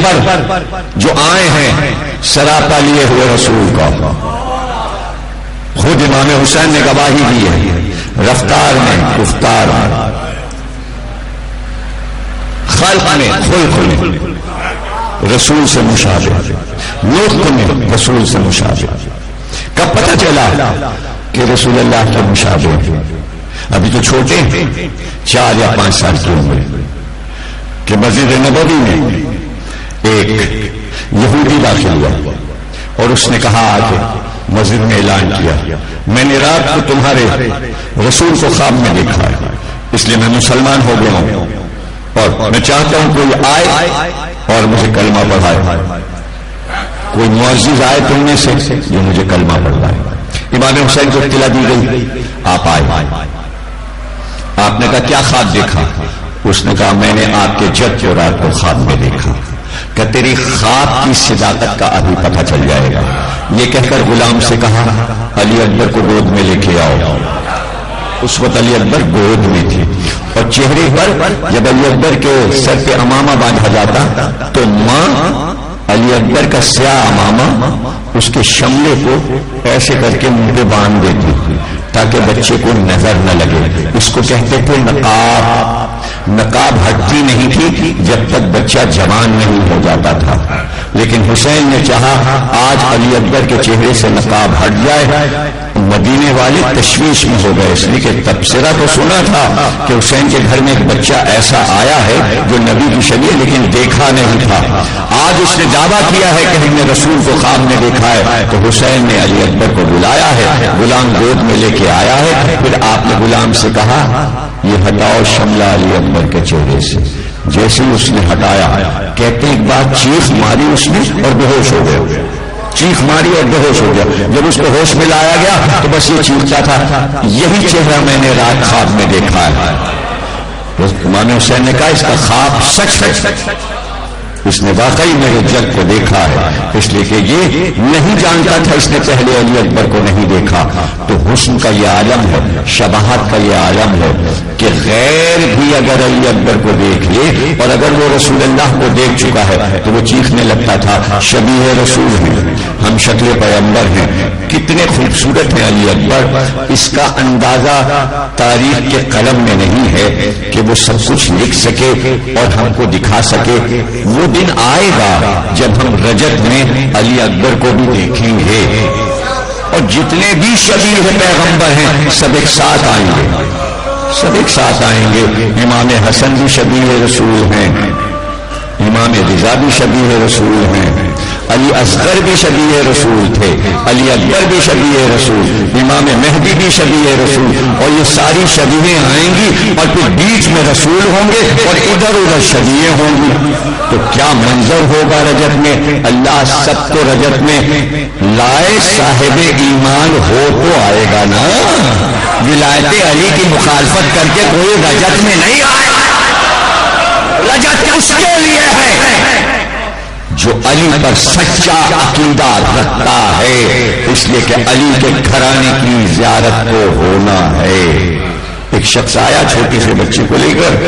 اکبر جو آئے ہیں سراپا لیے ہوئے رسول کا، خود امام حسین نے گواہی دی ہے، رفتار میں، گفتار میں، خلق میں، خلق میں رسول سے مشابہ، نطق میں رسول سے مشابہ۔ کب پتہ چلا کہ رسول اللہ کے مشابہ؟ ابھی تو چھوٹے ہیں، 4 یا 5 سال کی عمر، کہ مسجد نبوی میں ایک یہودی داخل ہوا اور اس نے کہا کہ مسجد میں اعلان کیا، میں نے رات کو تمہارے رسول کو خواب میں دیکھا ہے، اس لیے میں مسلمان ہو گیا ہوں اور میں چاہتا ہوں کوئی آئے اور مجھے کلمہ پڑھائے، کوئی معزز آئے تم میں سے جو مجھے کلمہ پڑھائے۔ امام حسین کو اطلاع دی گئی، آپ آئے۔ آپ نے کہا کیا خواب دیکھا؟ اس نے کہا میں نے آپ کے جد کو رات کو خواب میں دیکھا، کہ تیری خواب کی صداقت کا ابھی پتہ چل جائے گا۔ یہ کہہ کر غلام سے کہا علی اکبر کو گود میں لے کے آؤ۔ اس وقت علی اکبر گود میں تھے اور چہرے پر جب علی اکبر کے سر پہ امامہ باندھا جاتا تو ماں علی اکبر کا سیاہ امامہ اس کے شملے کو ایسے کر کے منہ پہ باندھ دیتی تاکہ بچے کو نظر نہ لگے۔ اس کو کہتے تھے نقاب۔ نقاب ہٹتی نہیں تھی جب تک بچہ جوان نہیں ہو جاتا تھا، لیکن حسین نے چاہا آج علی اکبر کے چہرے سے نقاب ہٹ جائے۔ مدینے والے تشویش میں ہو گئے، اس لیے کہ تبصرہ تو سنا تھا کہ حسین کے گھر میں ایک بچہ ایسا آیا ہے جو نبی کی شبیہ، لیکن دیکھا نہیں تھا۔ آج اس نے دعویٰ کیا ہے کہ ہم نے رسول کو خواب میں دیکھا ہے، تو حسین نے علی اکبر کو بلایا ہے، غلام گود میں لے کے آیا ہے۔ پھر آپ نے غلام سے کہا یہ ہٹاؤ شملہ علی اکبر کے چہرے سے۔ جیسے اس نے ہٹایا، کہتے ایک بار چیخ ماری اس نے اور بے ہوش ہو گئے، چیخ ماری اور بے ہوش ہو گیا۔ جب اس کو ہوش میں لایا گیا تو بس یہ چیختا تھا یہی چہرہ میں نے رات خواب میں دیکھا ہے۔ امام حسین نے کہا اس کا خواب سچ ہے، اس نے واقعی میرے جد کو دیکھا ہے، اس لیے کہ یہ نہیں جانتا تھا، اس نے پہلے علی اکبر کو نہیں دیکھا۔ تو حسن کا یہ عالم ہے، شباہت کا یہ عالم ہے کہ غیر بھی اگر علی اکبر کو دیکھ لے اور اگر وہ رسول اللہ کو دیکھ چکا ہے تو وہ چیخنے لگتا تھا شبیہ رسول ہیں، ہم شکل پیغمبر ہیں، کتنے خوبصورت ہیں علی اکبر۔ اس کا اندازہ تاریخ کے قلم میں نہیں ہے کہ وہ سب کچھ لکھ سکے اور ہم کو دکھا سکے۔ وہ دن آئے گا جب ہم رجب میں علی اکبر کو بھی دیکھیں گے اور جتنے بھی شبیہ پیغمبر ہیں سب ایک ساتھ آئیں گے، سب ایک ساتھ آئیں گے۔ امام حسن بھی شبیہ رسول ہیں، امام رضا بھی شبیہ رسول ہیں، علی اصغر بھی شبیہ رسول تھے، علی اکبر بھی شبیہ رسول، امام مہدی بھی شبیہ رسول، اور یہ ساری شبیہیں آئیں گی اور پھر بیچ میں رسول ہوں گے اور ادھر ادھر شبیہیں ہوں گی۔ تو کیا منظر ہوگا رجب میں؟ اللہ سب کو رجب میں لائے، صاحب ایمان ہو تو آئے گا نا۔ ولایت علی کی مخالفت کر کے کوئی رجب میں نہیں آئے، رجب اس کے لیے ہے جو علی پر سچا عقیدہ رکھتا ہے، اس لیے کہ علی کے گھرانے کی زیارت کو ہونا ہے۔ ایک شخص آیا چھوٹے سے بچے کو لے کر